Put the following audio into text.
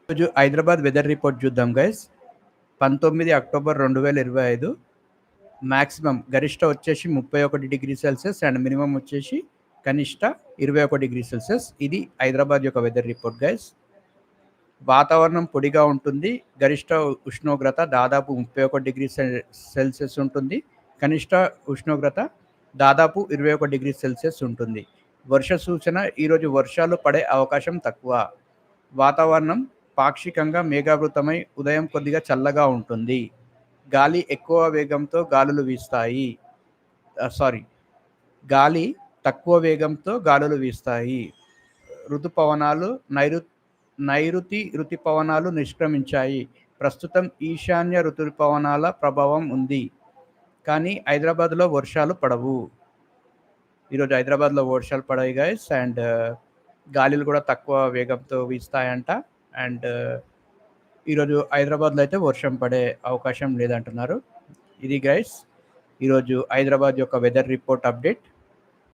ఈరోజు Hyderabad weather report చూద్దాం guys. 19 October 2025. Maximum గరిష్ట వచ్చేసి 31 డిగ్రీ సెల్సియస్ అండ్ మినిమం వచ్చేసి కనిష్ట 21 డిగ్రీ సెల్సియస్. ఇది హైదరాబాద్ యొక్క వెదర్ రిపోర్ట్ గైస్. వాతావరణం పొడిగా ఉంటుంది. గరిష్ట ఉష్ణోగ్రత దాదాపు 31 డిగ్రీ సెల్సియస్ ఉంటుంది. కనిష్ట ఉష్ణోగ్రత దాదాపు 21 డిగ్రీ సెల్సియస్ ఉంటుంది. వర్ష సూచన: ఈరోజు వర్షాలు పడే అవకాశం తక్కువ. వాతావరణం పాక్షికంగా మేఘావృతమై ఉదయం కొద్దిగా చల్లగా ఉంటుంది. గాలి ఎక్కువ వేగంతో గాలులు వీస్తాయి. గాలి తక్కువ వేగంతో గాలులు వీస్తాయి. ఋతుపవనాలు నైరుతి ఋతుపవనాలు నిష్క్రమించాయి. ప్రస్తుతం ఈశాన్య ఋతుపవనాల ప్రభావం ఉంది, కానీ హైదరాబాద్లో వర్షాలు పడవు. ఈరోజు హైదరాబాద్లో వర్షాలు పడాయి గైస్. అండ్ గాలిలు కూడా తక్కువ వేగంతో వీస్తాయంట. అండ్ ఈరోజు హైదరాబాద్లో అయితే వర్షం పడే అవకాశం లేదంటున్నారు. ఇది గైస్ ఈరోజు హైదరాబాద్ యొక్క వెదర్ రిపోర్ట్ అప్డేట్.